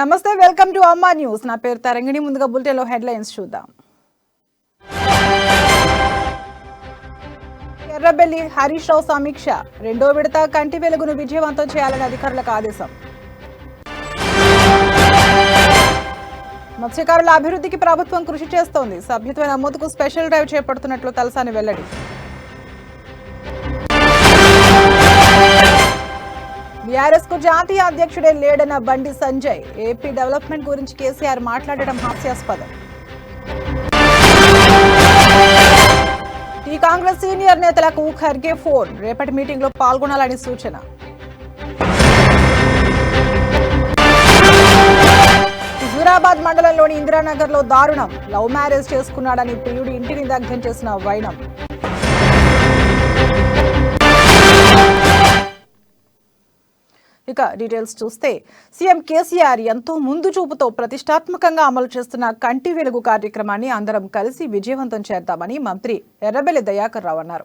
నమస్తే, welcome to అమ్మా news. నా పేరు తరంగిణి. ముందుగా బులెటిన్లో హెడ్లైన్స్ చూద్దాం. ఎర్రబెల్లి హరీష్ రావు సమీక్ష. రెండో విడత కంటి వెలుగును విజయవంతం చేయాలని అధికారులకు ఆదేశం. మత్స్యకారుల అభివృద్ధికి ప్రభుత్వం కృషి చేస్తోంది. సభ్యత్వ నమోదుకు స్పెషల్ డ్రైవ్ చేపడుతున్నట్లు తలసాని వెల్లడి. బీఆర్ఎస్ కు జాతీయ అధ్యక్షుడే లేడన్న బండి సంజయ్. ఏపీ డెవలప్మెంట్ గురించి కేసీఆర్ మాట్లాడడం హాస్యాస్పదం. కాంగ్రెస్ సీనియర్ నేతలకు ఖర్గే ఫోన్. రేపటి మీటింగ్ లో పాల్గొనాలని సూచన. హుజూరాబాద్ మండలంలోని ఇందిరానగర్ లో దారుణం. లవ్ మ్యారేజ్ చేసుకున్నాడని ప్రియుడి ఇంటిని దగ్ధం చేసిన వైనం. ఇక డీటెయిల్స్ చూస్తే, సీఎం కేసీఆర్ ఎంతో ముందు చూపుతో ప్రతిష్టాత్మకంగా అమలు చేస్తున్న కంటి వెలుగు కార్యక్రమాన్ని అందరం కలిసి విజయవంతం చేద్దామని మంత్రి ఎర్రబెల్లి దయాకర్ రావు అన్నారు.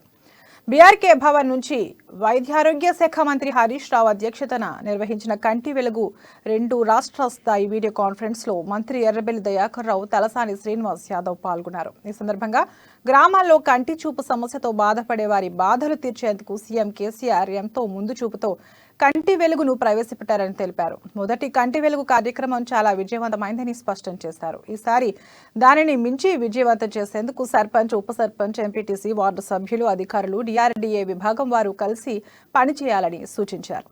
బీఆర్కే భవన్ నుంచి వైద్యారోగ్య శాఖ మంత్రి హరీష్ రావు అధ్యక్షతన నిర్వహించిన కంటి వెలుగు 2 రాష్ట్ర స్థాయి వీడియో కాన్ఫరెన్స్ లో మంత్రి ఎర్రబెల్లి దయాకర్ రావు, తలసాని శ్రీనివాస్ యాదవ్ పాల్గొన్నారు. ఈ సందర్భంగా గ్రామాల్లో కంటి చూపు సమస్యతో బాధపడే వారి బాధలు తీర్చేందుకు సీఎం కేసీఆర్ ఎంతో ముందు చూపుతో కంటి వెలుగును ప్రవేశపెట్టారని తెలిపారు. మొదటి కంటి వెలుగు కార్యక్రమం చాలా విజయవంతమైందని స్పష్టం చేశారు. ఈసారి దానిని మించి విజయవంతం చేసేందుకు సర్పంచ్, ఉప సర్పంచ్, ఎంపీటీసీ, వార్డు సభ్యులు, అధికారులు, డిఆర్డీఏ విభాగం వారు కలిసి పనిచేయాలని సూచించారు.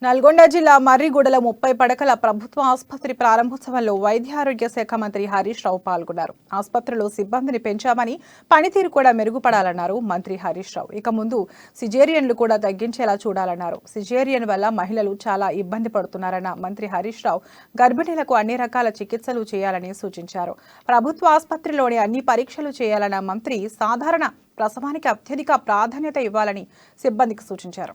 నల్గొండ జిల్లా మర్రిగూడలో 30 పడకల ప్రభుత్వ ఆసుపత్రి ప్రారంభోత్సవంలో వైద్యారోగ్య శాఖ మంత్రి హరీష్ రావు పాల్గొన్నారు. ఆసుపత్రిలో సిబ్బందిని పెంచామని, పనితీరు కూడా మెరుగుపడాలన్నారు మంత్రి హరీష్ రావు. ఇక ముందు సిజేరియన్లు కూడా తగ్గించేలా చూడాలన్నారు. సిజేరియన్ వల్ల మహిళలు చాలా ఇబ్బంది పడుతున్నారన్న మంత్రి హరీష్ రావు గర్భిణీలకు అన్ని రకాల చికిత్సలు చేయాలని సూచించారు. ప్రభుత్వ ఆసుపత్రిలోని అన్ని పరీక్షలు చేయాలన్న మంత్రి సాధారణ ప్రసవానికి అత్యధిక ప్రాధాన్యత ఇవ్వాలని సిబ్బందికి సూచించారు.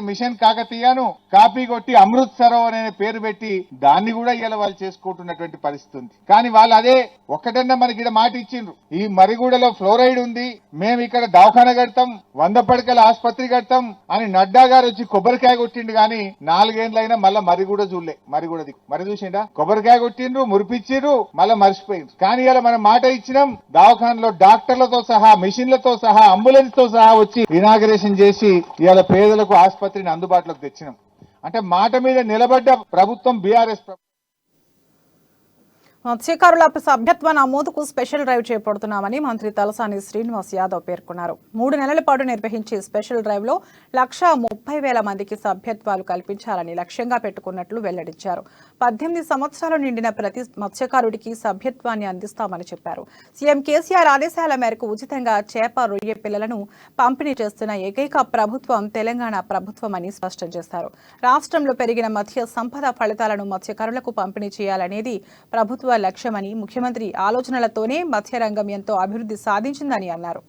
మిషన్ కాకతీయను కాపీ కొట్టి అమృత్ సరోవర్ అనే పేరు పెట్టి దాన్ని కూడా ఇలా వాళ్ళు చేసుకుంటున్నటువంటి పరిస్థితి ఉంది. కానీ వాళ్ళు అదే ఒక్కటన్నా మనకి ఇక్కడ మాట ఇచ్చిండ్రు, ఈ మరిగూడలో ఫ్లోరైడ్ ఉంది, మేము ఇక్కడ దవాఖాన కడతాం, 100 పడకల ఆసుపత్రి కడతాం అని నడ్డా గారు వచ్చి కొబ్బరికాయ కొట్టిండు. కానీ 4 ఏళ్ళైనా మళ్ళా మరిగూడ చూడలే. మరిగూడది మరి చూసిండా, కొబ్బరికాయ కొట్టిండ్రు, మురిపిచ్చిర్రు, మళ్ళా మర్చిపోయిండ్రు. కానీ ఇలా మనం మాట ఇచ్చినాం, దవాఖానలో డాక్టర్లతో సహా, మిషన్లతో సహా, అంబులెన్స్ తో సహా వచ్చి ఇనాగరేషన్ చేసి ఇవాళ పేదలకు ఆసుపత్రిని అందుబాటులోకి తెచ్చినాం. అంటే మాట మీద నిలబడ్డ ప్రభుత్వం బీఆర్ఎస్. మత్స్యకారుల సభ్యత్వ నమోదుకు స్పెషల్ డ్రైవ్ చేపడుతున్నామని మంత్రి తలసాని శ్రీనివాస్ యాదవ్ పేర్కొన్నారు. 3 నెలల పాటు నిర్వహించే స్పెషల్ డ్రైవ్ లో 1,30,000 మందికి సభ్యత్వాలు కల్పించాలని లక్ష్యంగా పెట్టుకున్నట్లు వెల్లడించారు. 18 సంవత్సరాలు నిండిన ప్రతి మత్స్యకారుడికి సభ్యత్వాన్ని అందిస్తామని చెప్పారు. సీఎం కేసీఆర్ ఆదేశాల మేరకు ఉచితంగా చేప, రొయ్య పిల్లలను పంపిణీ చేస్తున్న ఏకైక ప్రభుత్వం తెలంగాణ ప్రభుత్వమని స్పష్టం చేశారు. రాష్ట్రంలో పెరిగిన మత్స్య సంపద ఫలితాలను మత్స్యకారులకు పంపిణీ చేయాలనేది ప్రభుత్వ లక్ష్యమని, ముఖ్యమంత్రి ఆలోచనలతోనే మత్స్యరంగం ఎంతో అభివృద్ధి సాధించిందని అన్నారు.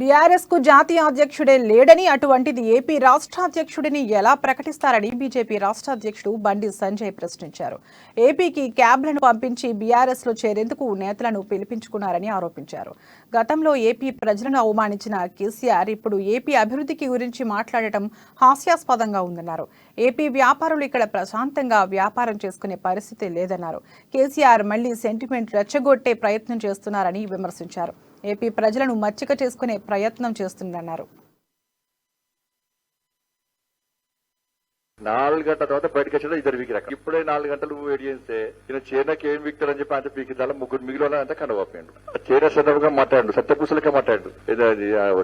బీఆర్ఎస్ కు జాతీయ అధ్యక్షుడే లేడని, అటువంటిది ఏపీ రాష్ట్ర అధ్యక్షుడిని ఎలా ప్రకటిస్తారని బీజేపీ రాష్ట్ర అధ్యక్షుడు బండి సంజయ్ ప్రశ్నించారు. ఏపీకి క్యాబ్లను పంపించి బీఆర్ఎస్ లో చేరేందుకు నేతలను పిలిపించుకున్నారని ఆరోపించారు. గతంలో ఏపీ ప్రజలను అవమానించిన కేసీఆర్ ఇప్పుడు ఏపీ అభివృద్ధికి గురించి మాట్లాడటం హాస్యాస్పదంగా ఉందన్నారు. ఏపీ వ్యాపారులు ఇక్కడ ప్రశాంతంగా వ్యాపారం చేసుకునే పరిస్థితి లేదన్నారు. కేసీఆర్ మళ్లీ సెంటిమెంట్ రెచ్చగొట్టే ప్రయత్నం చేస్తున్నారని విమర్శించారు. ఏపీ ప్రజలను మచ్చిక చేసుకునే ప్రయత్నం చేస్తుందన్నారు. 4 గంటల తర్వాత బయటకు వచ్చేది 2 వీక్. ఇప్పుడే 4 గంటలు వెయిట్ చేస్తే ఈయన చైనాకి ఏం వీక్తారు అని చెప్పి అంత పీకిందాల 3 మిగిలిన అంతా కనవాపాడు. చైనా సందర్భంగా మాట్లాడు, సత్యపూసలకే మాట్లాడు.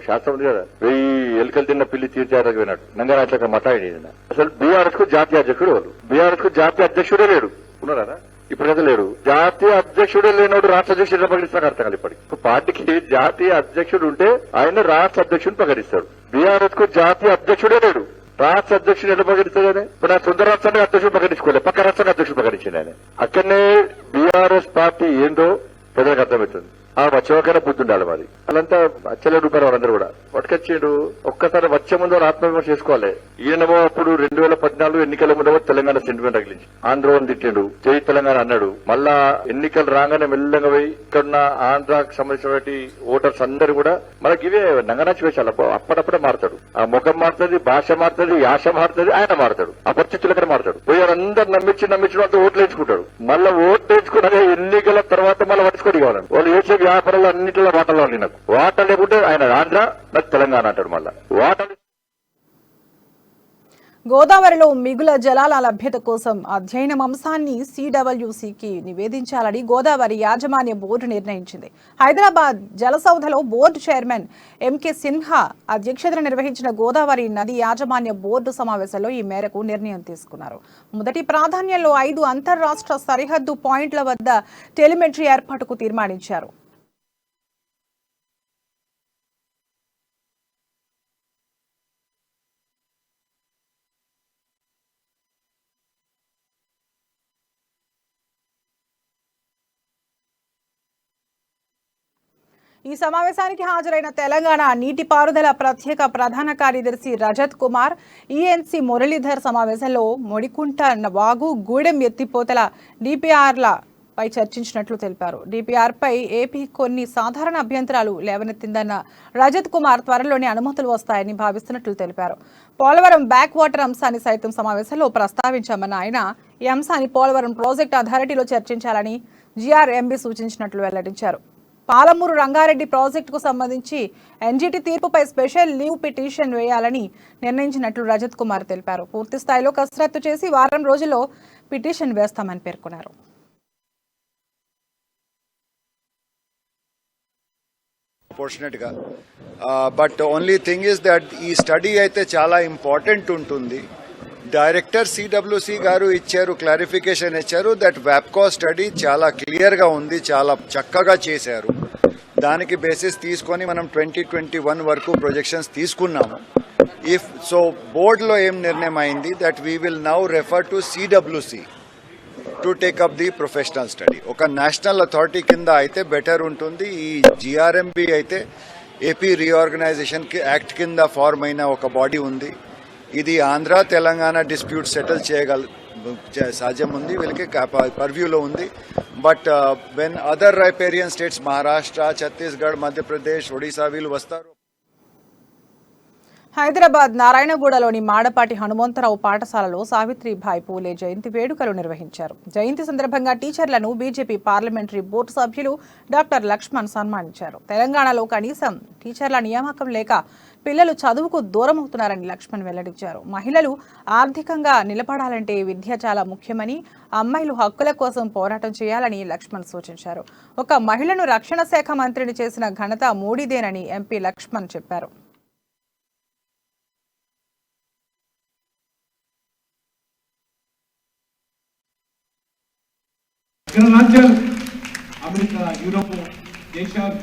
శాస్త్రం ఉంది కదా, 1000 ఎలుకలు తిన్న పిల్లి తీర్చారు పోయినాడు. నంగనాట్లక మాట్లాడి అసలు బీఆర్ఎస్ కు జాతీయ అధ్యక్షుడు వాళ్ళు. బీఆర్ఎస్ కు జాతీయ అధ్యక్షుడే లేడు ఉన్నారా? ఇప్పుడైతే లేడు. జాతీయ అధ్యక్షుడే లేనోడు రాష్ట్ర అధ్యక్షుడు ప్రకటిస్తాను అర్థం కాదు. ఇప్పటికి పార్టీకి జాతీయ అధ్యక్షుడు ఉంటే ఆయన రాష్ట్ర అధ్యక్షుడు ప్రకటిస్తాడు. బీఆర్ఎస్ కు జాతీయ అధ్యక్షుడే లేడు, రాష్ట్ర అధ్యక్షుడు ఎలా ప్రకటిస్తాడని? ఇప్పుడు ఆ సొంత రాష్ట్రానికి అధ్యక్షుడు ప్రకటించుకోలేదు, పక్క రాష్ట్రానికి అధ్యక్షుడు ప్రకటించింది ఆయన. అక్కడనే బీఆర్ఎస్ పార్టీ ఏందో ప్రజలకు అర్థమవుతుంది. ఆ వచ్చేకైనా బుద్ధి ఉండాలి మరి. వాళ్ళంతా అచ్చలే రూపాయలు వాళ్ళందరూ కూడా పట్టుకొచ్చిండు. ఒక్కసారి వచ్చే ముందు ఆత్మవిమర్శ చేసుకోవాలి. ఈయనమో అప్పుడు 2014 ఎన్నికల ముందు తెలంగాణ సెంటిమెంట్ తగిలించి ఆంధ్రని తిట్టిండు, జై తెలంగాణ అన్నాడు. మళ్ళా ఎన్నికలు రాగానే మెల్లగా పోయి ఇక్కడున్న ఆంధ్రాకు సంబంధించినటువంటి ఓటర్స్ అందరూ కూడా మనకి ఇవే నంగనాచి వేశాలు. అప్పుడప్పుడే మారుతాడు, ఆ ముఖం మారుతుంది, భాష మారుతుంది, యాస మారుతుంది, ఆయన మారుతాడు, ఆ పరిస్థితులక్కడ మారుతాడు. పోయి అందరు నమ్మించిన వాళ్ళు ఓట్లు వేసుకుంటాడు. మళ్ళీ ఓట్లు వేసుకున్నాక ఎన్నికల తర్వాత మళ్ళీ పట్టుకోడు కావాలి. వాళ్ళు వేసే వ్యాపారాలు అన్నింటిలో వాటలో నాకు వాట లేకుంటే ఆయన ఆంధ్ర, నాకు తెలంగాణ అంటాడు. మళ్ళా వాటలు. గోదావరిలో మిగుల జలాల లభ్యత కోసం అధ్యయనం అంశాన్ని సిడబ్ల్యూసీకి నివేదించాలని గోదావరి యాజమాన్య బోర్డు నిర్ణయించింది. హైదరాబాద్ జలసౌధలో బోర్డు చైర్మన్ ఎంకే సిన్హా అధ్యక్షతన నిర్వహించిన గోదావరి నది యాజమాన్య బోర్డు సమావేశంలో ఈ మేరకు నిర్ణయం తీసుకున్నారు. మొదటి ప్రాధాన్యంలో 5 అంతర్రాష్ట్ర సరిహద్దు పాయింట్ల వద్ద టెలిమెట్రీ ఏర్పాటుకు తీర్మానించారు. ఈ సమావేశానికి హాజరైన తెలంగాణ నీటిపారుదల ప్రత్యేక ప్రధాన కార్యదర్శి రజత్ కుమార్, ఈఎన్సీ మురళీధర్ సమావేశంలో మొడికుంట వాగు, గూడెం ఎత్తిపోతల డిపిఆర్లపై చర్చించినట్లు తెలిపారు. డిపిఆర్పై ఏపీ కొన్ని సాధారణ అభ్యంతరాలు లేవనెత్తిందన్న రజత్ కుమార్ త్వరలోనే అనుమతులు వస్తాయని భావిస్తున్నట్లు తెలిపారు. పోలవరం బ్యాక్ వాటర్ అంశాన్ని సైతం సమావేశంలో ప్రస్తావించామన్న ఆయన ఈ అంశాన్ని పోలవరం ప్రాజెక్టు అథారిటీలో చర్చించాలని జీఆర్ఎంబీ సూచించినట్లు వెల్లడించారు. పాలమూరు రంగారెడ్డి ప్రాజెక్టుకు సంబంధించి ఎన్జీటీ తీర్పుపై స్పెషల్ లీవ్ పిటిషన్ వేయాలని నిర్ణయించినట్లు రజత్ కుమార్ తెలిపారు. పూర్తి స్థాయిలో కసరత్తు చేసి వారం రోజుల్లో పిటిషన్ వేస్తామని పేర్కొన్నారు. But only thing is that ఈ స్టడీ అయితే చాలా ఇంపార్టెంట్ ఉంటుంది. డైరెక్టర్ సిడబ్ల్యూసి గారు ఇచ్చారు, క్లారిఫికేషన్ ఇచ్చారు దట్ వ్యాప్కో స్టడీ చాలా క్లియర్గా ఉంది, చాలా చక్కగా చేశారు. దానికి బేసిస్ తీసుకొని మనం 2021 వరకు ప్రొజెక్షన్స్ తీసుకున్నాము. ఇఫ్ సో బోర్డులో ఏం నిర్ణయం అయింది that we will now refer to CWC to take up the professional study. ఒక నేషనల్ అథారిటీ కింద అయితే బెటర్ ఉంటుంది. ఈ జిఆర్ఎంబి అయితే ఏపీ రీఆర్గనైజేషన్ యాక్ట్ కింద ఫార్మ్ అయిన ఒక బాడీ ఉంది. ఇది ఆంధ్ర తెలంగాణ డిస్ప్యూట్ సెటిల్ సాధ్యం ఉంది, వీళ్ళకి పర్వ్యూలో ఉంది. But when other riparian states Maharashtra, Chhattisgarh, Madhya Pradesh, Odisha వీళ్ళు వస్తారు. హైదరాబాద్ నారాయణగూడలోని మాడపాటి హనుమంతరావు పాఠశాలలో సావిత్రిబాయి పూలే జయంతి వేడుకలు నిర్వహించారు. జయంతి సందర్భంగా టీచర్లను బీజేపీ పార్లమెంటరీ బోర్డు సభ్యులు డాక్టర్ లక్ష్మణ్ సన్మానించారు. తెలంగాణలో కనీసం టీచర్ల నియామకం లేక పిల్లలు చదువుకు దూరమవుతున్నారని లక్ష్మణ్ వెల్లడించారు. మహిళలు ఆర్థికంగా నిలబడాలంటే విద్య చాలా ముఖ్యమని, అమ్మాయిలు హక్కుల కోసం పోరాటం చేయాలని లక్ష్మణ్ సూచించారు. ఒక మహిళను రక్షణ శాఖ మంత్రిని చేసిన ఘనత మోడీదేనని ఎంపీ లక్ష్మణ్ చెప్పారు. ఇతర రాజ్యాలు అమెరికా, యూరోప్ దేశాలు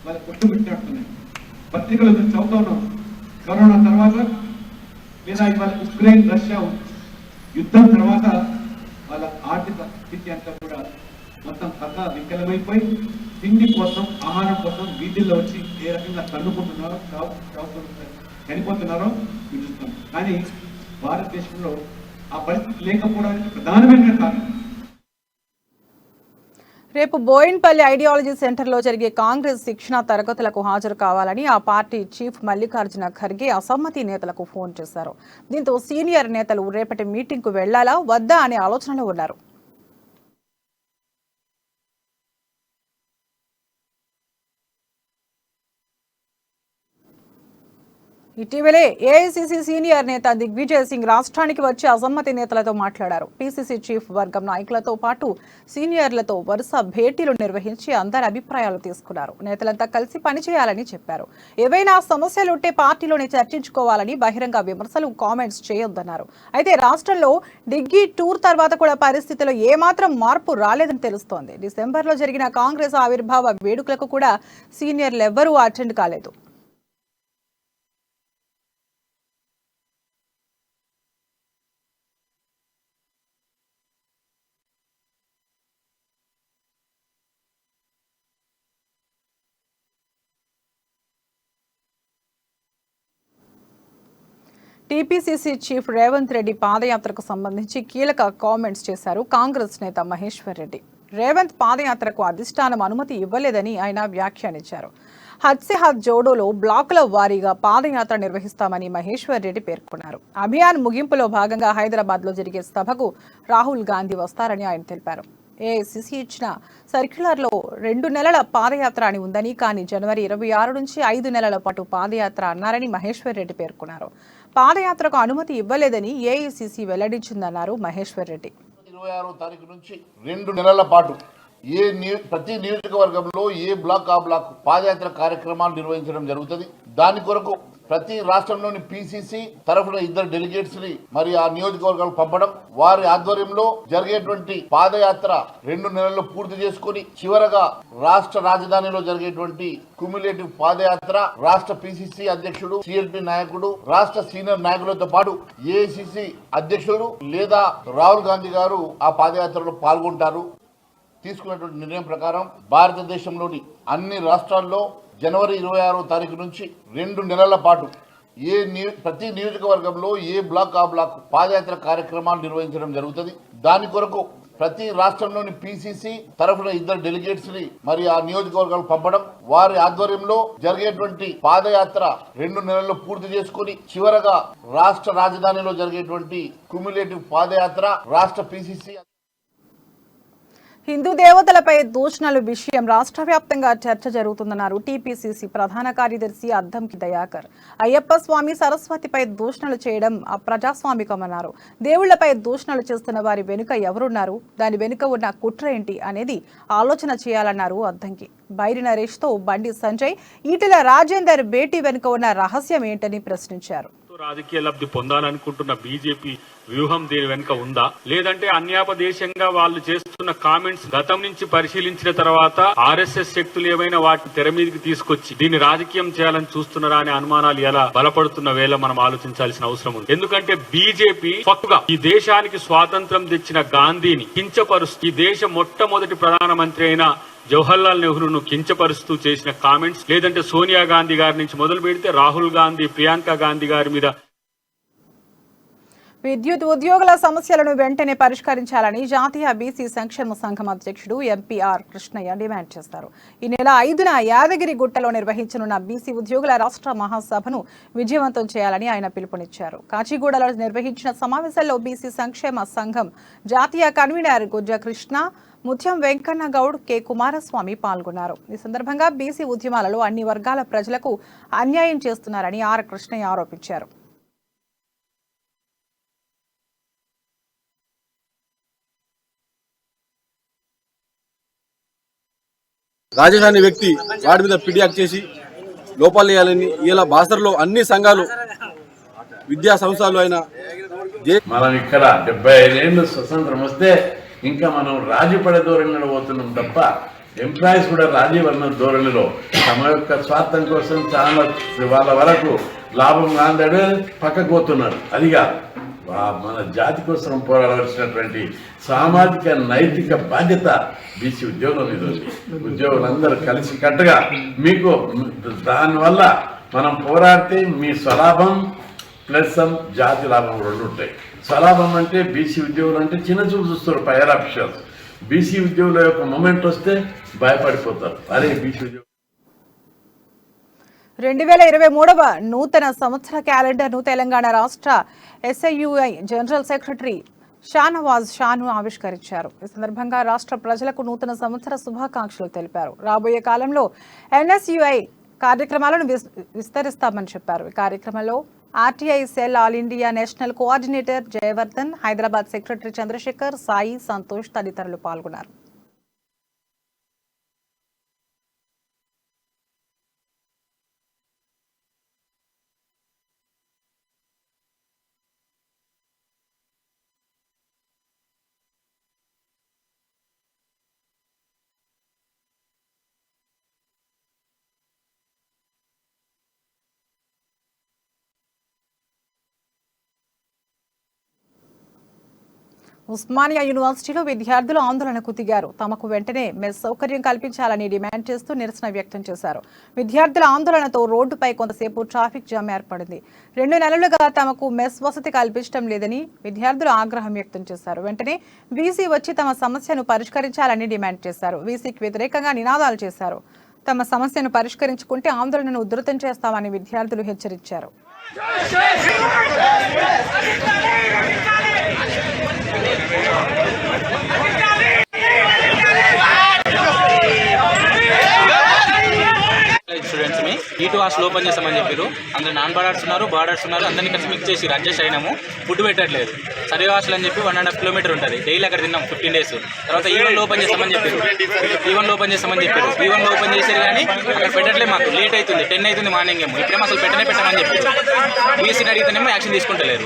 వాళ్ళ కొట్టుమిట్టాడుతున్నాయి. పత్రికలు చదువుతా ఉన్నాం. కరోనా తర్వాత లేదా ఇవాళ ఉక్రెయిన్ రష్యా యుద్ధం తర్వాత వాళ్ళ ఆర్థిక స్థితి అంతా కూడా మొత్తం కథ వికలమైపోయి తిండి కోసం, ఆహారం కోసం వీధుల్లో వచ్చి ఏ రకంగా తన్నుకుంటున్నారో, చనిపోతున్నారో చూస్తాం. కానీ భారతదేశంలో ఆ పరిస్థితి లేకపోవడానికి ప్రధానమైన కారణం రేపు బోయిన్పల్లి ఐడియాలజీ సెంటర్లో జరిగే కాంగ్రెస్ శిక్షణ తరగతులకు హాజరు కావాలని ఆ పార్టీ చీఫ్ మల్లికార్జున ఖర్గే అసమ్మతి నేతలకు ఫోన్ చేశారు. దీంతో సీనియర్ నేతలు రేపటి మీటింగ్కు వెళ్లాలా వద్దా అనే ఆలోచనలో ఉన్నారు. ఇటీవలే ఏఐసీసీ సీనియర్ నేత దిగ్విజయ్ సింగ్ రాష్ట్రానికి వచ్చి అసమ్మతి నేతలతో మాట్లాడారు. పీసీసీ చీఫ్ వర్గం నాయకులతో పాటు సీనియర్లతో వరుస భేటీలు నిర్వహించి అందరి అభిప్రాయాలు తీసుకున్నారు. నేతలంతా కలిసి పనిచేయాలని చెప్పారు. ఏవైనా సమస్యలుంటే పార్టీలోనే చర్చించుకోవాలని, బహిరంగ విమర్శలు, కామెంట్స్ చేయొద్దన్నారు. అయితే రాష్ట్రంలో డిగ్గీ టూర్ తర్వాత కూడా పరిస్థితిలో ఏమాత్రం మార్పు రాలేదని తెలుస్తోంది. డిసెంబర్లో జరిగిన కాంగ్రెస్ ఆవిర్భావ వేడుకలకు కూడా సీనియర్లు ఎవ్వరూ అటెండ్ కాలేదు. టీపీసీసీ చీఫ్ రేవంత్ రెడ్డి పాదయాత్రకు సంబంధించి కీలక కామెంట్స్ చేశారు కాంగ్రెస్ నేత మహేశ్వర్ రెడ్డి. రేవంత్ పాదయాత్రకు అధిష్టానం అనుమతి ఇవ్వలేదని ఆయన వ్యాఖ్యానించారు. హద్ సే హద్ జోడోలో బ్లాకుల వారీగా పాదయాత్ర నిర్వహిస్తామని మహేశ్వర్ రెడ్డి పేర్కొన్నారు. అభియాన్ ముగింపులో భాగంగా హైదరాబాద్లో జరిగే సభకు రాహుల్ గాంధీ వస్తారని ఆయన తెలిపారు. ఏఐసీసీ ఇచ్చిన సర్క్యులర్లో 2 నెలల పాదయాత్ర అని ఉందని, కానీ జనవరి 26 నుంచి 5 నెలల పాటు పాదయాత్ర అన్నారని మహేశ్వర్ రెడ్డి పేర్కొన్నారు. పాదయాత్రకు అనుమతి ఇవ్వలేదని ఏఐసీసీ వెల్లడించిందన్నారు మహేశ్వర్ రెడ్డి. 26వ తారీఖు నుంచి 2 నెలల పాటు ప్రతి నియోజకవర్గంలో ఏ బ్లాక్ ఆ బ్లాక్ పాదయాత్ర కార్యక్రమాలు నిర్వహించడం జరుగుతుంది. దాని కొరకు ప్రతి రాష్ట్రంలోని పీసీసీ తరఫున 2 డెలిగేట్స్ ని మరి ఆ నియోజకవర్గాలు పంపడం, వారి ఆధ్వర్యంలో జరిగేటువంటి పాదయాత్ర 2 నెలల్లో పూర్తి చేసుకుని చివరగా రాష్ట్ర రాజధానిలో జరిగేటువంటి క్యుములేటివ్ పాదయాత్ర రాష్ట్ర పీసీసీ అధ్యక్షుడు, సిఎల్పీ నాయకుడు, రాష్ట్ర సీనియర్ నాయకులతో పాటు ఏఐసీసీ అధ్యక్షుడు లేదా రాహుల్ గాంధీ గారు ఆ పాదయాత్రలో పాల్గొంటారు. తీసుకున్నటువంటి నిర్ణయం ప్రకారం భారతదేశంలోని అన్ని రాష్ట్రాల్లో జనవరి 26వ తారీఖు నుంచి 2 నెలల పాటు ప్రతి నియోజకవర్గంలో ఏ బ్లాక్ ఆ బ్లాక్ పాదయాత్ర కార్యక్రమాలు నిర్వహించడం జరుగుతుంది. దాని కొరకు ప్రతి రాష్ట్రంలోని పీసీసీ తరఫున 2 డెలిగేట్స్ ని మరి ఆ నియోజకవర్గాలు పంపడం, వారి ఆధ్వర్యంలో జరిగేటువంటి పాదయాత్ర 2 నెలల్లో పూర్తి చేసుకుని చివరగా రాష్ట్ర రాజధానిలో జరిగేటువంటి క్యుములేటివ్ పాదయాత్ర రాష్ట్ర పీసీసీ. హిందూ దేవతలపై దూషణల విషయం రాష్ట్ర వ్యాప్తంగా చర్చ జరుగుతుందన్నారు టీపీసీసీ ప్రధాన కార్యదర్శి అద్దంకి దయాకర్. అయ్యప్ప స్వామి, సరస్వతిపై దూషణలు చేయడం అప్రజాస్వామికమన్నారు. దేవుళ్లపై దూషణలు చేస్తున్న వారి వెనుక ఎవరున్నారు, దాని వెనుక ఉన్న కుట్ర ఏంటి అనేది ఆలోచన చేయాలన్నారు అద్దంకి. బైరి నరేష్తో బండి సంజయ్, ఈటెల రాజేందర్ భేటీ వెనుక ఉన్న రహస్యం ఏంటని ప్రశ్నించారు. రాజకీయ లబ్ధి పొందాలనుకుంటున్న బీజేపీ వ్యూహం దీని వెనుక ఉందా, లేదంటే అన్యాపదేశంగా వాళ్ళు చేస్తున్న కామెంట్స్ గతం నుంచి పరిశీలించిన తర్వాత ఆర్ఎస్ఎస్ శక్తులు ఏమైనా వాటిని తెర మీదకి తీసుకొచ్చి దీన్ని రాజకీయం చేయాలని చూస్తున్నారా అనే అనుమానాలు ఎలా బలపడుతున్న వేళ మనం ఆలోచించాల్సిన అవసరం ఉంది. ఎందుకంటే బీజేపీ పక్కుగా ఈ దేశానికి స్వాతంత్రం తెచ్చిన గాంధీని కించపరుస్తూ ఈ దేశ మొట్టమొదటి ప్రధానమంత్రి అయిన జవహర్లాల్ నెహ్రూను కించపరుస్తూ చేసిన కామెంట్స్, లేదంటే సోనియా గాంధీ గారి నుంచి మొదలు పెడితే రాహుల్ గాంధీ, ప్రియాంక గాంధీ గారి మీద విద్యుత్ ఉద్యోగుల సమస్యలను వెంటనే పరిష్కరించాలని జాతీయ బీసీ సంక్షేమ సంఘం అధ్యక్షుడు ఎంపీఆర్ కృష్ణయ్య డిమాండ్ చేశారు. ఈ నెల 5న యాదగిరిగుట్టలో నిర్వహించనున్న బీసీ ఉద్యోగుల రాష్ట్ర మహాసభను విజయవంతం చేయాలని ఆయన పిలుపునిచ్చారు. కాచిగూడలో నిర్వహించిన సమావేశంలో బీసీ సంక్షేమ సంఘం జాతీయ కన్వీనర్ గుజ్జ కృష్ణ, ముత్యం వెంకన్న గౌడ్, కె కుమారస్వామి పాల్గొన్నారు. ఈ సందర్భంగా బీసీ ఉద్యమాలలో అన్ని వర్గాల ప్రజలకు అన్యాయం చేస్తున్నారని ఆర్ కృష్ణయ్య ఆరోపించారు. రాజధాని వ్యక్తి వాడి మీద ఫిర్యాదు చేసి లోపాలు వేయాలని ఇలా బాసర్లో అన్ని సంఘాలు, విద్యా సంస్థలు అయినా మనం ఇక్కడ 75 ఏళ్ళు స్వతంత్రం వస్తే ఇంకా మనం రాజీ పడే ధోరణిలో పోతున్నాం తప్ప ఎంప్లాయీస్ కూడా రాజీ వలన ధోరణిలో తమ యొక్క స్వార్థం కోసం చాలా వాళ్ళ వరకు లాభం కాందడే పక్కకు పోతున్నారు. అదిగా మన జాతి కోసం పోరాడవలసినటువంటి సామాజిక నైతిక బాధ్యత బీసీ ఉద్యోగుల మీద ఉంది. ఉద్యోగులందరూ కలిసి కట్టుగా మీకు దానివల్ల మనం పోరాడితే మీ స్వలాభం ప్లస్ జాతి లాభం 2 ఉంటాయి. స్వలాభం అంటే బీసీ ఉద్యోగులు అంటే చిన్న చూపు చూస్తారు హైయర్ ఆఫీషియల్స్. బీసీ ఉద్యోగుల యొక్క మూమెంట్ వస్తే భయపడిపోతారు. అరే బీసీ ఉద్యోగులు 2023వ నూతన సంవత్సర క్యాలెండర్ను తెలంగాణ రాష్ట్ర ఎస్ఐయుఐ జనరల్ సెక్రటరీ షానవాజ్ షాను ఆవిష్కరించారు. ఈ సందర్భంగా రాష్ట్ర ప్రజలకు నూతన సంవత్సర శుభాకాంక్షలు తెలిపారు. రాబోయే కాలంలో ఎన్ఎస్యుఐ కార్యక్రమాలను విస్తరిస్తామని చెప్పారు. ఈ కార్యక్రమంలో RTI cell all India national coordinator Jayavardhan, Hyderabad secretary Chandrasekhar, Sai, Santosh తదితరులు పాల్గొన్నారు. ఉస్మానియా యూనివర్సిటీలో విద్యార్థులు ఆందోళనకు దిగారు. తమకు వెంటనే మెస్ సౌకర్యం కల్పించాలని డిమాండ్ చేస్తూ నిరసన వ్యక్తం చేశారు. విద్యార్థుల ఆందోళనతో రోడ్డుపై కొంతసేపు ట్రాఫిక్ జామ్ ఏర్పడింది. 2 నెలలుగా తమకు మెస్ వసతి కల్పించడం లేదని విద్యార్థులు ఆగ్రహం వ్యక్తం చేశారు. వెంటనే వీసీ వచ్చి తమ సమస్యను పరిష్కరించాలని డిమాండ్ చేశారు. వీసీకి వ్యతిరేకంగా నినాదాలు చేశారు. తమ సమస్యను పరిష్కరించుకుంటే ఆందోళనను ఉధృతం చేస్తామని విద్యార్థులు హెచ్చరించారు. స్టూడెంట్స్ ని ఈ2 హాస్టల్ ఓపెన్ చేస్తామని చెప్పారు. అందులో నాన్ బార్డర్స్ ఉన్నారు, బార్డర్స్ ఉన్నారు, అందరినీ కలిసి మిక్స్ చేసి అడ్జస్ట్ అయినాము. ఫుడ్ పెట్టట్లేదు. సర్వే హాస్టల్ అని చెప్పి 1.5 కిలోమీటర్ ఉంటుంది. డైలీ అక్కడ తిన్నాం 15 డేస్. తర్వాత ఈవెన్ ఓపెన్ చేస్తామని చెప్పారు. ఈవెన్ ఓపెన్ ఓపెన్ చేశారు కానీ అక్కడ పెట్టట్లేదు. మాకు లేట్ అవుతుంది, 10 అవుతుంది మార్నింగ్ ఏమో. ఇప్పుడేమో అసలు పెట్టమని చెప్పారు. బీఎస్సీని అడిగితేనేమో యాక్షన్ తీసుకుంటలేరు.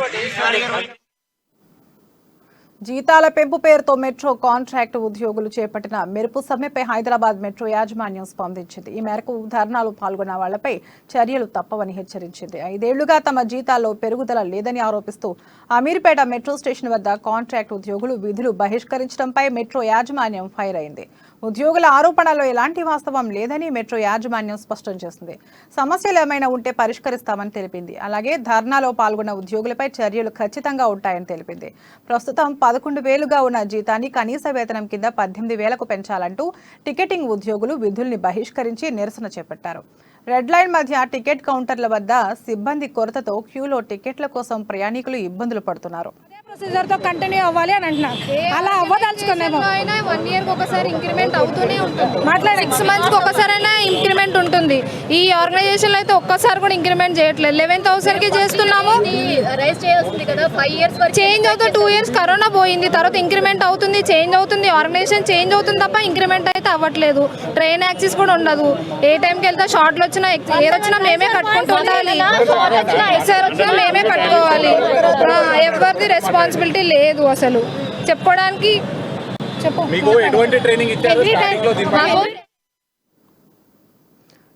జీతాల పెంపు పేరుతో మెట్రో కాంట్రాక్ట్ ఉద్యోగులు చేపట్టిన మెరుపు సమ్మెపై హైదరాబాద్ మెట్రో యాజమాన్యం స్పందించింది. ఈ మేరకు ధర్నాలు పాల్గొన్న వాళ్లపై చర్యలు తప్పవని హెచ్చరించింది. 5 ఏళ్లుగా తమ జీతాల్లో పెరుగుదల లేదని ఆరోపిస్తూ అమీర్పేట మెట్రో స్టేషన్ వద్ద కాంట్రాక్ట్ ఉద్యోగులు విధులు బహిష్కరించడంపై మెట్రో యాజమాన్యం ఫైర్ అయింది. ఉద్యోగుల ఆరోపణల్లో ఎలాంటి వాస్తవం లేదని మెట్రో యాజమాన్యం స్పష్టం చేసింది. సమస్యలు ఏమైనా ఉంటే పరిష్కరిస్తామని తెలిపింది. అలాగే ధర్నాలో పాల్గొన్న ఉద్యోగులపై చర్యలు ఖచ్చితంగా ఉంటాయని తెలిపింది. ప్రస్తుతం 11,000గా ఉన్న జీతాన్ని కనీస వేతనం కింద 18,000కు పెంచాలంటూ టికెటింగ్ ఉద్యోగులు విధుల్ని బహిష్కరించి నిరసన చేపట్టారు. రెడ్ లైన్ మధ్య టికెట్ కౌంటర్ల వద్ద సిబ్బంది కొరతతో క్యూలో టికెట్ల కోసం ప్రయాణికులు ఇబ్బందులు పడుతున్నారు. ప్రొసీజర్ తో కంటిన్యూ అవ్వాలి అని అంటున్నారు. అలా అవ్వదలుచుకున్నాము. 1 ఇయర్ ఒకసారి ఇంక్రిమెంట్ అవుతూనే ఉంటుంది. 6 మంత్స్ ఒకసారైనా ఇంక్రిమెంట్ ఉంటుంది. ఈ ఆర్గనైజేషన్ లో అయితే ఒక్కసారి కూడా ఇంక్రిమెంట్ చేయట్లేదు. 11,000 కి చేస్తున్నాము. రైజ్ చేయాల్సింది కదా. 5 ఇయర్స్ చేంజ్ అవుతుంది. 2 ఇయర్స్ కరోనా పోయింది, తర్వాత ఇంక్రిమెంట్ అవుతుంది, చేంజ్ అవుతుంది, ఆర్గనైజేషన్ చేంజ్ అవుతుంది తప్ప ఇంక్రిమెంట్ అయితే అవ్వట్లేదు. ట్రైన్ యాక్సెస్ కూడా ఉండదు. ఏ టైంకి వెళ్తా షార్ట్లు వచ్చినా ఏదొచ్చినా మేమే కట్టుకుంటూ ఉండాలి. ఎస్ఆర్ వచ్చినా మేమే కట్టుకోవాలి. ఎవరిది రెస్పాన్సిబిలిటీ లేదు అసలు చెప్పుకోవడానికి.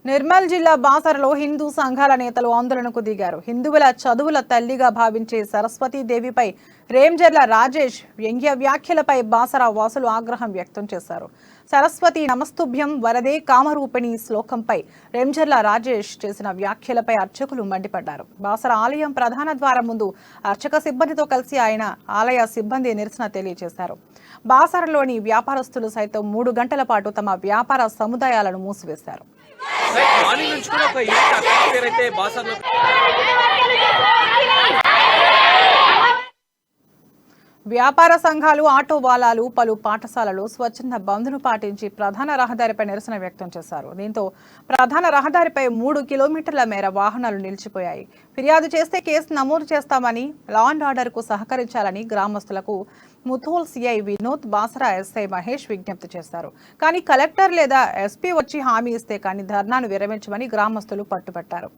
నిర్మల్ జిల్లా బాసరలో హిందూ సంఘాల నేతలు ఆందోళనకు దిగారు. హిందువుల చదువుల తల్లిగా భావించే సరస్వతీదేవిపై రేంజర్ల రాజేష్ వ్యంగ్య వ్యాఖ్యలపై బాసర వాసులు ఆగ్రహం వ్యక్తం చేశారు. సరస్వతి నమస్తుభ్యం వరదే కామరూపిణి శ్లోకంపై రేంజర్ల రాజేష్ చేసిన వ్యాఖ్యలపై అర్చకులు మండిపడ్డారు. బాసర ఆలయం ప్రధాన ద్వారం ముందు అర్చక సిబ్బందితో కలిసి ఆయన ఆలయ సిబ్బంది నిరసన తెలియజేశారు. బాసరలోని వ్యాపారస్తులు సైతం 3 గంటల పాటు తమ వ్యాపార సముదాయాలను మూసివేశారు. వ్యాపార సంఘాలు, ఆటో వాలాలు పలు పాఠశాలలు స్వచ్ఛంద బంద్ను పాటించి ప్రధాన రహదారిపై నిరసన వ్యక్తం చేశారు. దీంతో ప్రధాన రహదారిపై 3 కిలోమీటర్ల మేర వాహనాలు నిలిచిపోయాయి. ఫిర్యాదు చేస్తే కేసు నమోదు చేస్తామని, లా అండ్ ఆర్డర్ కు సహకరించాలని గ్రామస్తులకు ముథోల్ సిఐ వినోద్, బాసరా ఎస్ఐ మహేష్ విజ్ఞప్తి చేశారు. కానీ కలెక్టర్ లేదా ఎస్పీ వచ్చి హామీ ఇస్తే కానీ ధర్నాను విరమించమని గ్రామస్తులు పట్టుబట్టారు.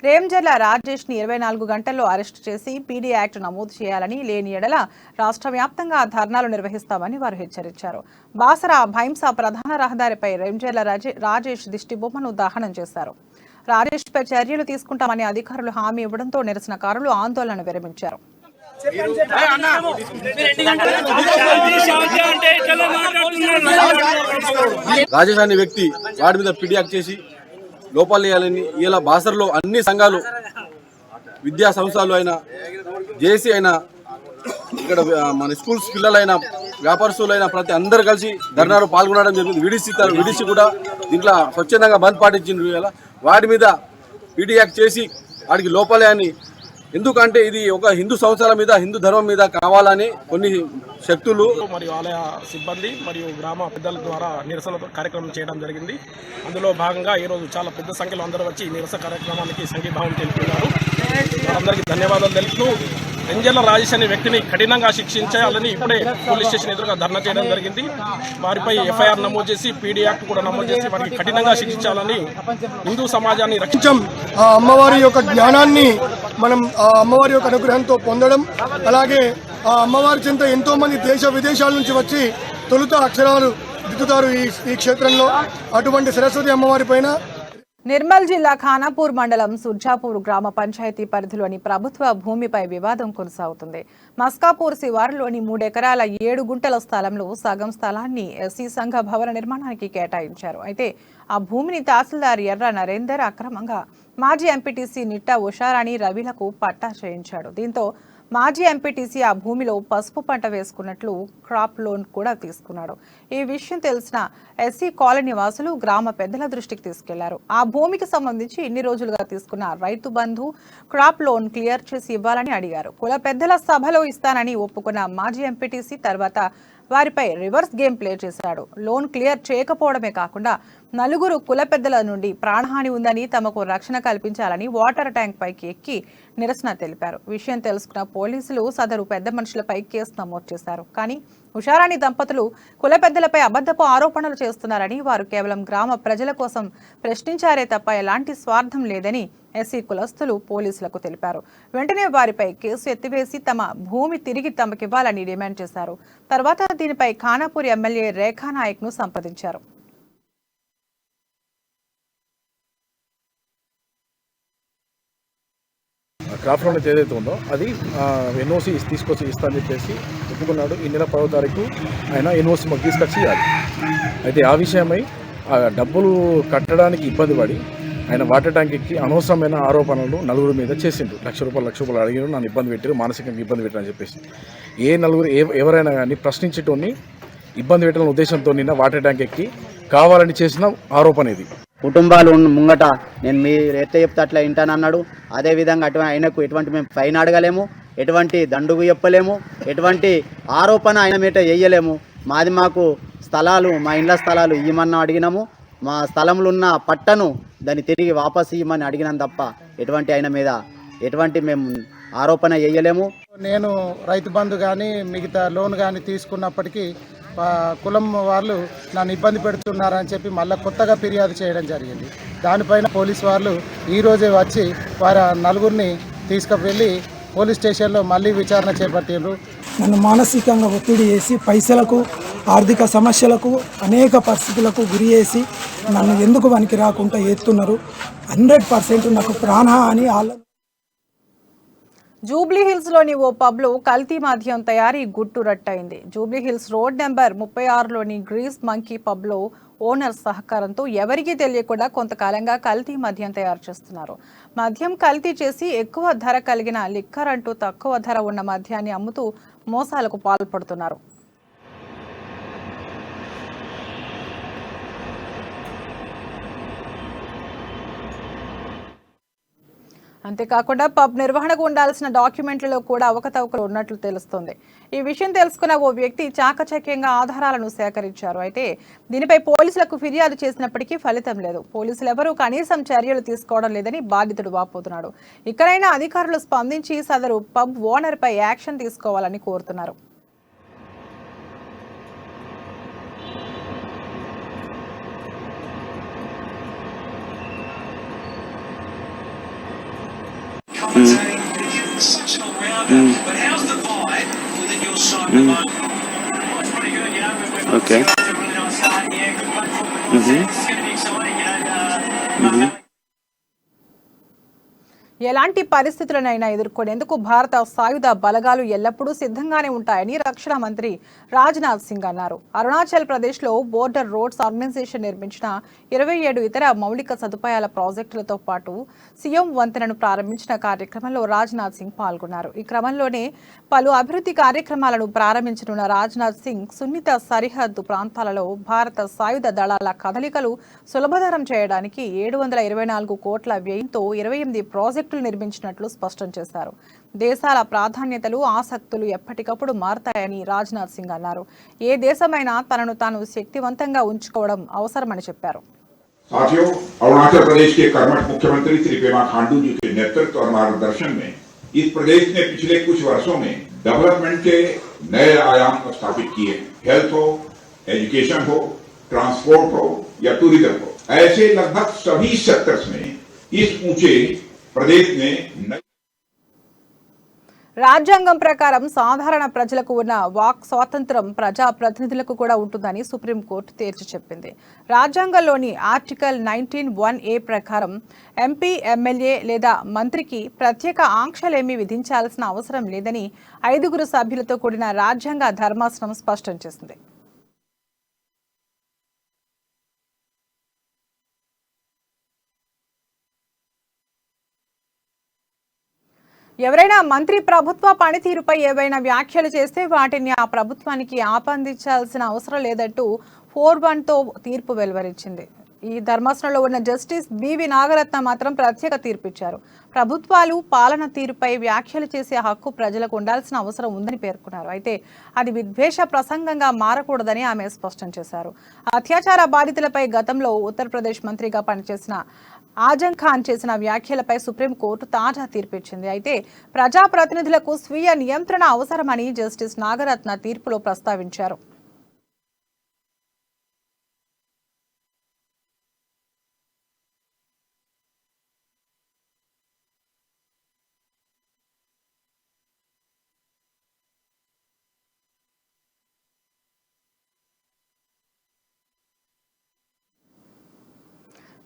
రేంజర్ల రాజేష్ ని 24 గంటల్లో అరెస్టు చేసి పీడీ యాక్ట్ నమోదు చేయాలని, లేని ఎడల రాష్ట్ర వ్యాప్తంగా ధర్నాలు నిర్వహిస్తామని వారు హెచ్చరించారు. బాసరా భైంసా ప్రధాన రహదారిపై రేంజర్ల రాజేష్ దిష్టిబొమ్మను దహనం చేశారు. రాజేష్ పై చర్యలు తీసుకుంటామని అధికారులు హామీ ఇవ్వడంతో నిరసనకారులు ఆందోళన విరమించారు. రాజేష్ అనే వ్యక్తి వాడి మీద పీడీ యాక్ట్ చేసి లోపాలు వేయాలని ఇలా బాసర్లో అన్ని సంఘాలు, విద్యా సంస్థలు అయినా, జేసీ అయినా, ఇక్కడ మన స్కూల్స్ పిల్లలైనా, వ్యాపారస్తులైనా ప్రతి అందరు కలిసి ధర్నాలో పాల్గొనడం జరిగింది. విడిసి కూడా దీంట్లో స్వచ్ఛందంగా బంద్ పాటించిండ్రు. ఇలా వాడి మీద పీడీ యాక్ట్ చేసి వాడికి లోపాలే అని ఎందుకంటే ఇది ఒక హిందూ సంవత్సరాల మీద, హిందూ ధర్మం మీద కావాలని కొన్ని శక్తులు మరియు ఆలయ సిబ్బంది మరియు గ్రామ పెద్దల ద్వారా నిరసన కార్యక్రమం చేయడం జరిగింది. అందులో భాగంగా ఈరోజు చాలా పెద్ద సంఖ్యలో అందరూ వచ్చి నిరసన కార్యక్రమానికి సంఘీభావం తెలుపుతున్నారు. వాళ్ళందరికీ ధన్యవాదాలు తెలుపుతూ ఎంజల రాజేష్ అనే వ్యక్తిని కఠినంగా శిక్షించాలని ఇప్పుడే పోలీస్ స్టేషన్ ఎదురుగా ధర్నా చేయడం జరిగింది. వారిపై ఎఫ్ఐఆర్ నమోదు చేసి పీడీ యాక్ట్ కూడా నమోదు చేసి వారికి కఠినంగా శిక్షించాలని హిందూ సమాజాన్ని రక్షించం. ఆ అమ్మవారి యొక్క జ్ఞానాన్ని మనం ఆ అమ్మవారి యొక్క అనుగ్రహంతో పొందడం, అలాగే ఆ అమ్మవారి చెంత ఎంతో మంది దేశ విదేశాల నుంచి వచ్చి తొలుత అక్షరాలు దిద్దుతారు ఈ క్షేత్రంలో. అటువంటి సరస్వతి అమ్మవారి పైన నిర్మల్ జిల్లా ఖానాపూర్ మండలం సుర్జాపూర్ గ్రామ పంచాయతీ పరిధిలోని ప్రభుత్వ భూమిపై వివాదం కొనసాగుతుంది. మస్కాపూర్ శివారులోని 3 ఎకరాల 7 గుంటల స్థలంలో సగం స్థలాన్ని ఎస్సీ సంఘ భవన నిర్మాణానికి కేటాయించారు. అయితే ఆ భూమిని తహసీల్దార్ ఎర్ర నరేందర్ అక్రమంగా మాజీ ఎంపీటీసీ నిట్టా ఉషారాణి రవిలకు పట్టా చేయించాడు. దీంతో మాజీ ఎంపీటీసీ ఆ భూమిలో పసుపు పంట వేసుకున్నట్లు క్రాప్ లోన్ కూడా తీసుకున్నాడు. ఈ విషయం తెలిసిన ఎస్సీ కాలనీ వాసులు గ్రామ పెద్దల దృష్టికి తీసుకెళ్లారు. ఆ భూమికి సంబంధించి ఇన్ని రోజులుగా తీసుకున్న Rythu Bandhu crop loan clear చేసి ఇవ్వాలని అడిగారు. కుల పెద్దల సభలో ఇస్తానని ఒప్పుకున్న మాజీ ఎంపీటీసీ తర్వాత వారిపై రివర్స్ గేమ్ ప్లే చేశాడు. లోన్ క్లియర్ చేయకపోవడమే కాకుండా 4 కుల పెద్దల నుండి ప్రాణహాని ఉందని, తమకు రక్షణ కల్పించాలని వాటర్ ట్యాంక్ పైకి ఎక్కి నిరసన తెలిపారు. విషయం తెలుసుకున్న పోలీసులు సదరు పెద్ద మనుషులపై కేసు నమోదు చేశారు. కానీ ఉషారాణి దంపతులు కుల పెద్దలపై అబద్ధపు ఆరోపణలు చేస్తున్నారని, వారు కేవలం గ్రామ ప్రజల కోసం ప్రశ్నించారే తప్ప ఎలాంటి స్వార్థం లేదని ఎస్సీ కులస్తులు పోలీసులకు తెలిపారు. వెంటనే వారిపై కేసు ఎత్తివేసి తమ భూమి తిరిగి తమకివ్వాలని డిమాండ్ చేశారు. తర్వాత దీనిపై ఖానాపూర్ ఎమ్మెల్యే రేఖా నాయక్ ను సంప్రదించారు. క్రాప్ లోన్ ఏదైతే ఉందో అది ఎన్ఓసి తీసుకొచ్చి ఇస్తానని చెప్పేసి ఒప్పుకున్నాడు. ఈ నెల 10వ తారీఖు ఆయన ఎన్ఓసి మాకు తీసుకొచ్చి ఇవ్వాలి. అయితే ఆ విషయమై ఆ డబ్బులు కట్టడానికి ఇబ్బంది పడి ఆయన వాటర్ ట్యాంక్ ఎక్కి అనవసరమైన ఆరోపణలు 4 మీద చేసిండు. లక్ష రూపాయలు అడిగారు, నన్ను ఇబ్బంది పెట్టారు, మానసికంగా ఇబ్బంది పెట్టారని చెప్పేసి. ఏ 4 ఎవరైనా కానీ ప్రశ్నించేటోని ఇబ్బంది పెట్టాలనే ఉద్దేశంతో నిన్న వాటర్ ట్యాంక్ ఎక్కి కావాలని చేసిన ఆరోపణ ఇది. కుటుంబాలు ముంగట నేను మీరు ఎట్లా చెప్తే అట్లా వింటానన్నాడు. అదేవిధంగా ఆయనకు ఎటువంటి మేము ఫైన్ అడగలేము, ఎటువంటి దండుగు చెప్పలేము, ఎటువంటి ఆరోపణ ఆయన మీద వేయలేము. మాకు స్థలాలు, మా ఇండ్ల స్థలాలు ఇవ్వమన్నా అడిగినాము. మా స్థలంలో ఉన్న పట్టను దాన్ని తిరిగి వాపసు ఇవ్వమని అడిగినాం తప్ప ఎటువంటి ఆయన మీద ఎటువంటి మేము ఆరోపణ వేయలేము. నేను రైతు బంధు కానీ మిగతా లోన్ కానీ తీసుకున్నప్పటికీ కులం వాళ్ళు నన్ను ఇబ్బంది పెడుతున్నారని చెప్పి మళ్ళీ కొత్తగా ఫిర్యాదు చేయడం జరిగింది. దానిపైన పోలీసు వాళ్ళు ఈరోజే వచ్చి వారి 4 తీసుకువెళ్ళి పోలీస్ స్టేషన్లో మళ్ళీ విచారణ చేపట్టారు. నన్ను మానసికంగా ఒత్తిడి చేసి పైసలకు, ఆర్థిక సమస్యలకు, అనేక పరిస్థితులకు గురి చేసి నన్ను ఎందుకు పనికి రాకుండా ఎత్తున్నారు. 100% నాకు ప్రాణహాని. జూబ్లీ హిల్స్ లోని ఓ పబ్ లో కల్తీ మద్యం తయారీ గుట్టు రట్టయింది. జూబ్లీ హిల్స్ రోడ్ నెంబర్ 36లోని గ్రీస్ మంకీ పబ్ లో ఓనర్ సహకారంతో ఎవరికీ తెలియకుండా కొంతకాలంగా కల్తీ మద్యం తయారు చేస్తున్నారు. మద్యం కల్తీ చేసి ఎక్కువ ధర కలిగిన లిక్కర్ అంటూ తక్కువ ధర ఉన్న మద్యాన్ని అమ్ముతూ మోసాలకు పాల్పడుతున్నారు. అంతేకాకుండా పబ్ నిర్వహణకు ఉండాల్సిన డాక్యుమెంట్లలో కూడా అవకతవకలు ఉన్నట్లు తెలుస్తోంది. ఈ విషయం తెలుసుకున్న ఓ వ్యక్తి చాకచక్యంగా ఆధారాలను సేకరించారు. అయితే దీనిపై పోలీసులకు ఫిర్యాదు చేసినప్పటికీ ఫలితం లేదు. పోలీసులు ఎవరూ కనీసం చర్యలు తీసుకోవడం లేదని బాధితుడు వాపోతున్నాడు. ఇకనైనా అధికారులు స్పందించి సదరు పబ్ ఓనర్ పై యాక్షన్ తీసుకోవాలని కోరుతున్నారు. Okay. ఎలాంటి పరిస్థితులనైనా ఎదుర్కొనేందుకు భారత సాయుధ బలగాలు ఎల్లప్పుడూ సిద్ధంగానే ఉంటాయని రక్షణ మంత్రి రాజ్నాథ్ సింగ్ అన్నారు. అరుణాచల్ ప్రదేశ్లో బోర్డర్ రోడ్స్ ఆర్గనైజేషన్ నిర్మించిన 27 ఇతర మౌలిక సదుపాయాల ప్రాజెక్టులతో పాటు సీఎం వంతెనను ప్రారంభించిన కార్యక్రమంలో రాజ్నాథ్ సింగ్ పాల్గొన్నారు. ఈ క్రమంలోనే పలు అభివృద్ధి కార్యక్రమాలను ప్రారంభించనున్న రాజ్నాథ్ సింగ్ సున్నిత సరిహద్దు ప్రాంతాలలో భారత సాయుధ దళాల కదలికలు సులభతరం చేయడానికి 724 కోట్ల వ్యయంతో 28 ప్రాజెక్టులు ప్రాజెక్టులు నిర్మించినట్లు స్పష్టం చేశారు. దేశాల ప్రాధాన్యతలు, ఆసక్తులు ఎప్పటికప్పుడు మారతాయని రాజ్నాథ్ సింగ్ అన్నారు. ఏ దేశమైనా తనను తాను శక్తివంతంగా ఉంచుకోవడం అవసరమని చెప్పారు. साथियों, अरुणाचल प्रदेश के कर्मठ मुख्यमंत्री श्री पेमा खांडू जी के नेतृत्व और मार्गदर्शन में इस प्रदेश ने पिछले कुछ वर्षों में डेवलपमेंट के नए आयाम स्थापित किए हैं। हेल्थ हो, एजुकेशन हो, ट्रांसपोर्ट हो या टूरिज्म हो, ऐसे लगभग सभी सेक्टर्स में इस ऊंचे प्रदेश ने రాజ్యాంగం ప్రకారం సాధారణ ప్రజలకు ఉన్న వాక్ స్వాతంత్రం ప్రజా ప్రతినిధులకు కూడా ఉంటుందని సుప్రీంకోర్టు తేల్చి చెప్పింది. రాజ్యాంగంలోని ఆర్టికల్ 19(1)A ప్రకారం ఎంపీ, ఎమ్మెల్యే లేదా మంత్రికి ప్రత్యేక ఆంక్షలేమీ విధించాల్సిన అవసరం లేదని 5 సభ్యులతో కూడిన రాజ్యాంగ ధర్మాసనం స్పష్టం చేసింది. ఎవరైనా మంత్రి ప్రభుత్వ పనితీరుపై ఏవైనా వ్యాఖ్యలు చేస్తే వాటిని ఆ ప్రభుత్వానికి ఆపాదించాల్సిన అవసరం లేదంటూ 4-1తో తీర్పు వెలువరించింది. ఈ ధర్మాసనంలో ఉన్న జస్టిస్ బివి నాగరత్న మాత్రం ప్రత్యేక తీర్పు ఇచ్చారు. ప్రభుత్వాలు పాలన తీరుపై వ్యాఖ్యలు చేసే హక్కు ప్రజలకు ఉండాల్సిన అవసరం ఉందని పేర్కొన్నారు. అయితే అది విద్వేష ప్రసంగంగా మారకూడదని ఆమె స్పష్టం చేశారు. అత్యాచార బాధితులపై గతంలో ఉత్తరప్రదేశ్ మంత్రిగా పనిచేసిన ఆజం ఖాన్ చేసిన వ్యాఖ్యలపై సుప్రీంకోర్టు తాజా తీర్పిచ్చింది. అయితే ప్రజాప్రతినిధులకు స్వీయ నియంత్రణ అవసరమని జస్టిస్ నాగరత్న తీర్పులో ప్రస్తావించారు.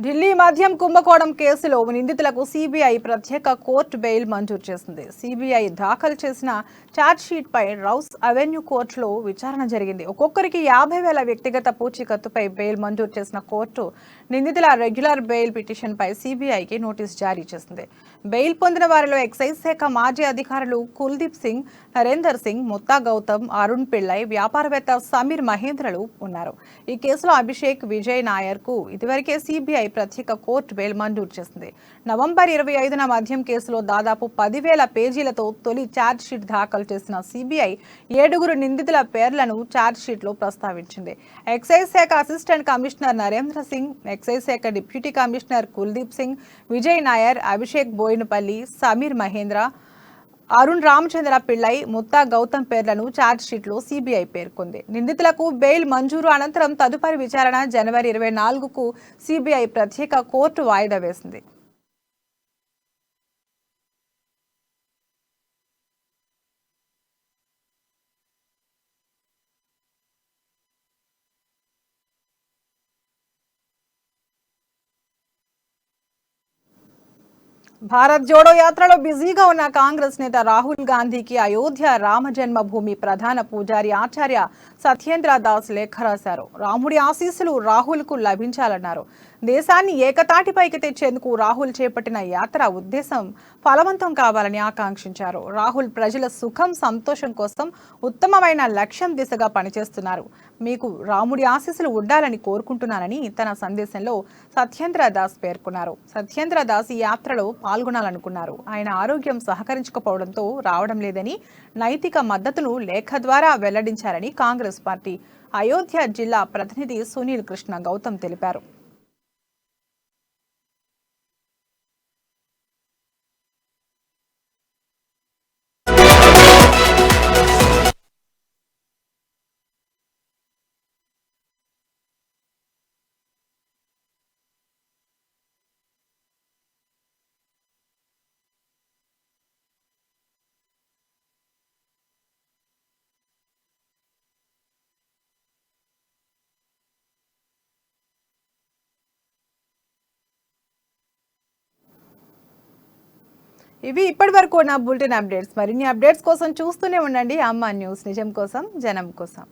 ఢిల్లీ మద్యం కుంభకోణం కేసులో నిందితులకు సిబిఐ ప్రత్యేక కోర్టు బెయిల్ మంజూరు చేసింది. సిబిఐ దాఖలు చేసిన ఛార్జ్షీట్పై రౌస్ అవెన్యూ కోర్టులో విచారణ జరిగింది. ఒక్కొక్కరికి 50,000 వ్యక్తిగత పూచీకత్తుపై బెయిల్ మంజూరు చేసిన కోర్టు నిందితుల రెగ్యులర్ బెయిల్ పిటిషన్పై సిబిఐకి నోటీసు జారీ చేసింది. బెయిల్ పొందిన వారిలో ఎక్సైజ్ శాఖ మాజీ అధికారులు కుల్దీప్ సింగ్, నరేందర్ సింగ్, ముత్తా గౌతమ్, అరుణ్ పిళ్ళై, వ్యాపారవేత్త సమీర్ మహేంద్రలు ఉన్నారు. ఈ కేసులో అభిషేక్ విజయ్ నాయర్కు ఇదివరకే సిబిఐ ప్రత్యేక కోర్టు బెయిల్ మంజూరు చేసింది. నవంబర్ 25న మద్యం కేసులో దాదాపు 10,000 పేజీలతో తొలి ఛార్జ్షీట్ దాఖలు చేసిన సిబిఐ 7 నిందితుల పేర్లను ఛార్జ్షీట్లో ప్రస్తావించింది. ఎక్సైజ్ శాఖ assistant commissioner Narendra Singh, excise శాఖ డిప్యూటీ కమిషనర్ కుల్దీప్ సింగ్, విజయ్ నాయర్, అభిషేక్ బోయినపల్లి, సమీర్ మహేంద్ర, అరుణ్ రామచంద్ర పిళ్ళై, ముత్తా గౌతమ్ పేర్లను ఛార్జ్షీట్లో సిబిఐ పేర్కొంది. నిందితులకు బెయిల్ మంజూరు అనంతరం తదుపరి విచారణ జనవరి 24కు సిబిఐ ప్రత్యేక కోర్టు వాయిదా వేసింది. భారత్ జోడో యాత్రలో బిజీగా ఉన్న కాంగ్రెస్ నేత రాహుల్ గాంధీకి అయోధ్య రామ జన్మభూమి ప్రధాన పూజారి ఆచార్య సత్యేంద్ర దాస్ లేఖ రాశారు. రాముడి ఆశీస్సులు రాహుల్కు లభించాలన్నారు. దేశాన్ని ఏకతాటిపైకి తెచ్చేందుకు రాహుల్ చేపట్టిన యాత్ర ఉద్దేశం ఫలవంతం కావాలని ఆకాంక్షించారు. రాహుల్ ప్రజల సుఖం, సంతోషం కోసం ఉత్తమమైన లక్ష్యం దిశగా పనిచేస్తున్నారు. మీకు రాముడి ఆశీస్సులు ఉండాలని కోరుకుంటున్నానని తన సందేశంలో సత్యేంద్ర దాస్ పేర్కొన్నారు. సత్యేంద్ర దాస్ ఈ యాత్రలో పాల్గొనాలనుకున్నారు. ఆయన ఆరోగ్యం సహకరించకపోవడంతో రావడం లేదని, నైతిక మద్దతును లేఖ ద్వారా వెల్లడించారని కాంగ్రెస్ పార్టీ అయోధ్య జిల్లా ప్రతినిధి సునీల్ కృష్ణ గౌతమ్ తెలిపారు. ఇవి ఇప్పటివరకు ఉన్న బులెటిన్ అప్డేట్స్. మరిన్ని అప్డేట్స్ కోసం చూస్తూనే ఉండండి అమ్మా న్యూస్. నిజం కోసం, జనం కోసం.